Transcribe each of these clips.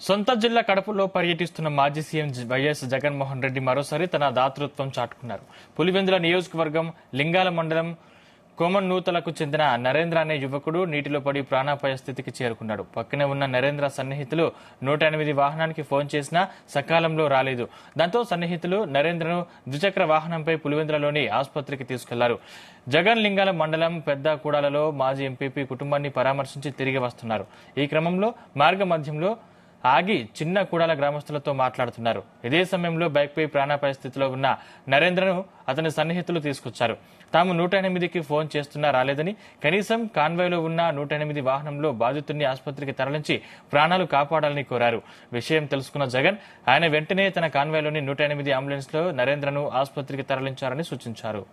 సొంత జిల్లా కడపలో పర్యటిస్తున్న మాజీ సీఎం వైఎస్ జగన్మోహన్ రెడ్డి మరోసారి తన దాతృత్వం చాటుకున్నారు. పులివెందుల నియోజకవర్గం లింగాల మండలం కోమన్నూతలకు చెందిన నరేంద్ర అనే యువకుడు నీటిలో పడి ప్రాణాపాయ స్థితికి చేరుకున్నాడు. పక్కనే ఉన్న నరేంద్ర సన్నిహితులు 108 వాహనానికి ఫోన్ చేసినా సకాలంలో రాలేదు. దాంతో సన్నిహితులు నరేంద్రను ద్విచక్ర వాహనంపై పులివెందులలోని ఆసుపత్రికి తీసుకెళ్లారు. జగన్ లింగాల మండలం పెద్ద కూడాలలో మాజీ ఎంపీపీ కుటుంబాన్ని పరామర్శించి తిరిగి వస్తున్నారు. ఈ క్రమంలో మార్గ మధ్యంలో ఆగి చిన్న కూడాల గ్రామస్తులతో మాట్లాడుతున్నారు. ఇదే సమయంలో బైక్పై ప్రాణాపాయ స్థితిలో ఉన్న నరేంద్రను అతని సన్నిహితులు తీసుకొచ్చారు. తాము 108కి ఫోన్ చేస్తున్నా రాలేదని, కనీసం కాన్వాయ్లో ఉన్న 108 వాహనంలో బాధితుడిని ఆసుపత్రికి తరలించి ప్రాణాలు కాపాడాలని కోరారు. విషయం తెలుసుకున్న జగన్ ఆయన వెంటనే తన కాన్వాయ్లోని 108 అంబులెన్స్లో నరేంద్రను ఆసుపత్రికి తరలించారని సూచించారు.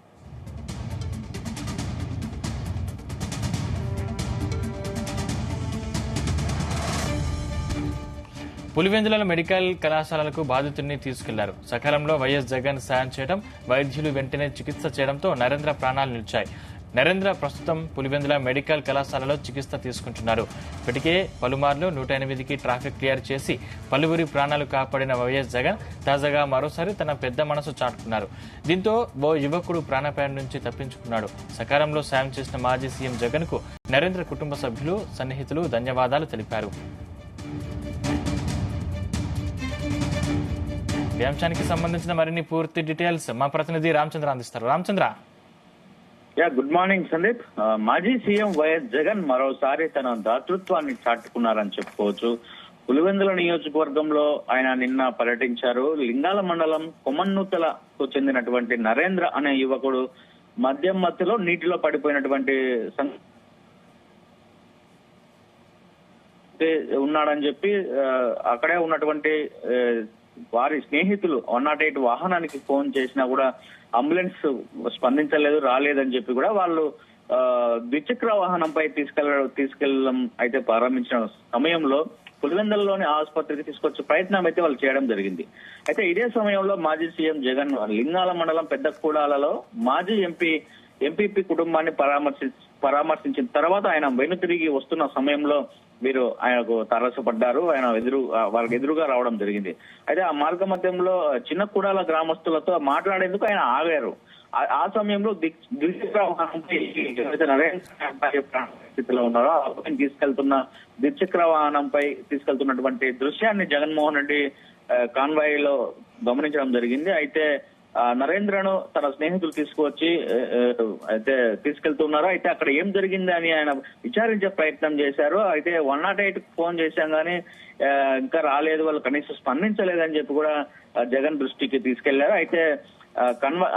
పులివెందుల మెడికల్ కళాశాలకు బాధితుడిని తీసుకెళ్లారు. సకాలంలో వైఎస్ జగన్ సాయం చేయడం, వైద్యులు వెంటనే చికిత్స చేయడంతో నరేంద్ర ప్రాణాలు నిలిచాయి. నరేంద్ర ప్రస్తుతం పులివెందుల మెడికల్ కళాశాలలో చికిత్స తీసుకుంటున్నారు. ఇప్పటికే పలుమార్లు 108కి ట్రాఫిక్ క్లియర్ చేసి పలువురి ప్రాణాలు కాపాడిన వైఎస్ జగన్ తాజాగా మరోసారి తన పెద్ద మనసు చాటుకున్నారు. దీంతో ఓ యువకుడు ప్రాణాపాయం నుంచి తప్పించుకున్నాడు. సకాలంలో సాయం చేసిన మాజీ సీఎం జగన్ కు నరేంద్ర కుటుంబ సభ్యులు, సన్నిహితులు ధన్యవాదాలు తెలిపారు. ఈ అంశానికి సంబంధించిన మరిన్ని పూర్తి డీటెయిల్స్ మా ప్రతినిధి రామచంద్ర అందిస్తారు. రామచంద్ర. Good morning Sandeep. మాజీ సీఎం వైఎస్ జగన్ మరోసారి తన దాతృత్వాన్ని చాటుకున్నారని చెప్పుకోవచ్చు. పులివెందుల నియోజకవర్గంలో ఆయన నిన్న పర్యటించారు. లింగాల మండలం కొమన్నూతలకు చెందినటువంటి నరేంద్ర అనే యువకుడు మద్యం మత్తులో నీటిలో పడిపోయినటువంటి ఉన్నాడని చెప్పి అక్కడే ఉన్నటువంటి వారి స్నేహితులు 108 వాహనానికి ఫోన్ చేసినా కూడా అంబులెన్స్ స్పందించలేదు, రాలేదని చెప్పి కూడా వాళ్ళు ద్విచక్ర వాహనంపై తీసుకెళ్లడం అయితే ప్రారంభించిన సమయంలో పులివెందులలోని ఆసుపత్రికి తీసుకొచ్చే ప్రయత్నం అయితే వాళ్ళు చేయడం జరిగింది. అయితే ఇదే సమయంలో మాజీ సీఎం జగన్ లింగాల మండలం పెద్ద కూడాలలో మాజీ ఎంపీపీ కుటుంబాన్ని పరామర్శించిన తర్వాత ఆయన వెనుతిరిగి వస్తున్న సమయంలో వీరు ఆయనకు తారసపడ్డారు. ఆయన వాళ్ళకి ఎదురుగా రావడం జరిగింది. అయితే ఆ మార్గ మధ్యంలో చిన్న కూడాల గ్రామస్తులతో మాట్లాడేందుకు ఆయన ఆగారు. ఆ సమయంలో ద్విచక్ర వాహనంపై నరేంద్ర స్థితిలో ఉన్నారో అబ్బాయిని తీసుకెళ్తున్న ద్విచక్ర వాహనంపై తీసుకెళ్తున్నటువంటి దృశ్యాన్ని జగన్మోహన్ రెడ్డి కాన్వాయ్ లో గమనించడం జరిగింది. అయితే నరేంద్రను తన స్నేహితులు తీసుకువచ్చి అయితే తీసుకెళ్తున్నారు. అయితే అక్కడ ఏం జరిగింది అని ఆయన విచారించే ప్రయత్నం చేశారు. అయితే 108కి ఫోన్ చేశాం కానీ ఇంకా రాలేదు, వాళ్ళు కనీసం స్పందించలేదని చెప్పి కూడా జగన్ దృష్టికి తీసుకెళ్లారు.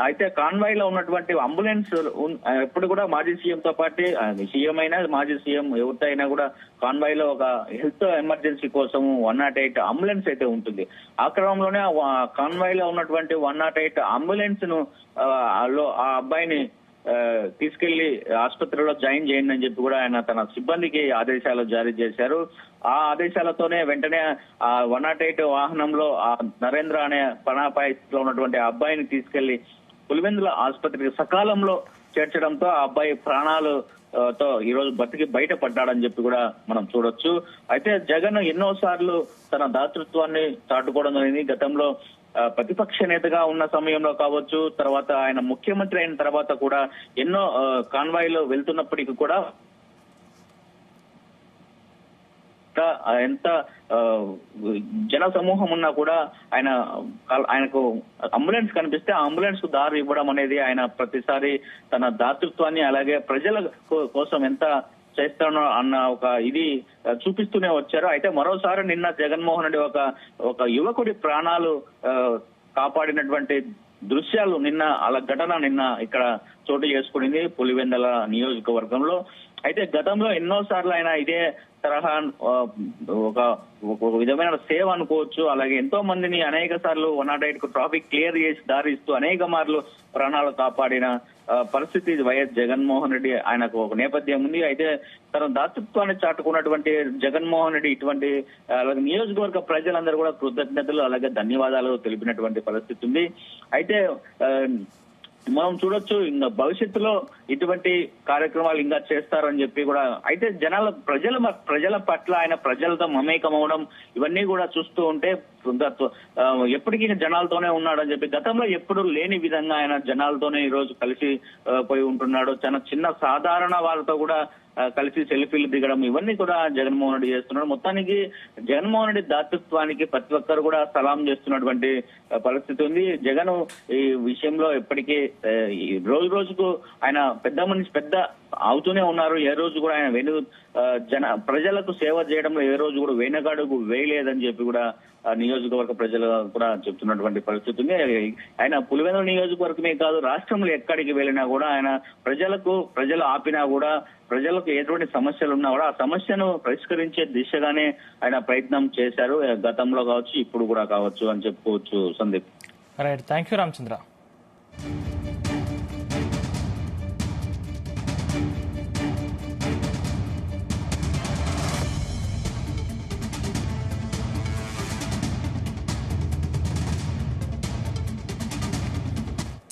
అయితే కాన్వాయ్ లో ఉన్నటువంటి అంబులెన్స్ ఎప్పుడు కూడా మాజీ సీఎం తో పాటు సీఎం అయినా మాజీ సీఎం ఎవరితో అయినా కూడా కాన్వాయ్ లో ఒక హెల్త్ ఎమర్జెన్సీ కోసం 108 అంబులెన్స్ అయితే ఉంటుంది. ఆ క్రమంలోనే కాన్వాయ్ లో ఉన్నటువంటి 108 అంబులెన్స్ ను ఆ అబ్బాయిని తీసుకెళ్లి ఆసుపత్రిలో జాయిన్ చేయండి అని చెప్పి కూడా ఆయన తన సిబ్బందికి ఆదేశాలు జారీ చేశారు. ఆ ఆదేశాలతోనే వెంటనే ఆ 108 వాహనంలో ఆ నరేంద్ర అనే ప్రాణాపాయ స్థితిలో ఉన్నటువంటి ఆ అబ్బాయిని తీసుకెళ్లి పులివెందుల ఆసుపత్రికి సకాలంలో చేర్చడంతో ఆ అబ్బాయి ప్రాణాలు తో ఈ రోజు బతికి బయటపడ్డాడని చెప్పి కూడా మనం చూడొచ్చు. అయితే జగన్ ఎన్నోసార్లు తన దాతృత్వాన్ని చాటుకోవడం జరిగింది. గతంలో ప్రతిపక్ష నేతగా ఉన్న సమయంలో కావచ్చు, తర్వాత ఆయన ముఖ్యమంత్రి అయిన తర్వాత కూడా ఎన్నో కాన్వాయ్ లో వెళ్తున్నప్పటికీ కూడా ఎంత జన సమూహం ఉన్నా కూడా ఆయనకు అంబులెన్స్ కనిపిస్తే ఆ అంబులెన్స్ కు దారి ఇవ్వడం అనేది ఆయన ప్రతిసారి తన దాతృత్వాన్ని అలాగే ప్రజల కోసం ఎంత చేస్తానో అన్న ఒక ఇది చూపిస్తూనే వచ్చారు. అయితే మరోసారి నిన్న జగన్మోహన్ రెడ్డి ఒక యువకుడి ప్రాణాలు కాపాడినటువంటి దృశ్యాలు ఘటన నిన్న ఇక్కడ చోటు చేసుకునింది పులివెందుల నియోజకవర్గంలో. అయితే గతంలో ఎన్నోసార్లు ఆయన ఇదే తరహా ఒక విధమైన సేవ అనుకోవచ్చు. అలాగే ఎంతో మందిని అనేక సార్లు 108కు ట్రాఫిక్ క్లియర్ చేసి దారిస్తూ అనేక మార్లు ప్రాణాలు కాపాడిన పరిస్థితి వైఎస్ జగన్మోహన్ రెడ్డి ఆయనకు ఒక నేపథ్యం ఉంది. అయితే తన దాతృత్వాన్ని చాటుకున్నటువంటి జగన్మోహన్ రెడ్డి ఇటువంటి అలాగే నియోజకవర్గ ప్రజలందరూ కూడా కృతజ్ఞతలు అలాగే ధన్యవాదాలు తెలిపినటువంటి పరిస్థితి ఉంది. అయితే మనం చూడొచ్చు ఇంకా భవిష్యత్తులో ఇటువంటి కార్యక్రమాలు ఇంకా చేస్తారని చెప్పి కూడా. అయితే ప్రజల పట్ల ఆయన ప్రజలతో మమేకం అవడం ఇవన్నీ కూడా చూస్తూ ఉంటే ఎప్పటికీ జనాలతోనే ఉన్నాడని చెప్పి, గతంలో ఎప్పుడు లేని విధంగా ఆయన జనాలతోనే ఈ రోజు కలిసి పోయి ఉంటున్నాడు. చాలా చిన్న సాధారణ వాళ్ళతో కూడా కలిసి సెల్ఫీలు దిగడం ఇవన్నీ కూడా జగన్మోహన్ రెడ్డి చేస్తున్నాడు. మొత్తానికి జగన్మోహన్ రెడ్డి దాతృత్వానికి ప్రతి ఒక్కరు కూడా సలాం చేస్తున్నటువంటి పరిస్థితి ఉంది. జగన్ ఈ విషయంలో ఎప్పటికీ రోజు రోజుకు ఆయన పెద్ద అవుతూనే ఉన్నారు. ఏ రోజు కూడా ఆయన ప్రజలకు సేవ చేయడంలో ఏ రోజు కూడా వెనకడుగు వేయలేదని చెప్పి కూడా నియోజకవర్గ ప్రజలు కూడా చెప్తున్నటువంటి పరిస్థితి ఉంది. ఆయన పులివెందుల నియోజకవర్గమే కాదు, రాష్ట్రంలో ఎక్కడికి వెళ్ళినా కూడా ఆయన ప్రజలు ఆపినా కూడా, ప్రజలకు ఎటువంటి సమస్యలు ఉన్నా కూడా ఆ సమస్యను పరిష్కరించే దిశగానే ఆయన ప్రయత్నం చేశారు. గతంలో కావచ్చు, ఇప్పుడు కూడా కావచ్చు అని చెప్పుకోవచ్చు. Sandeep. Right, thank you Ramachandra.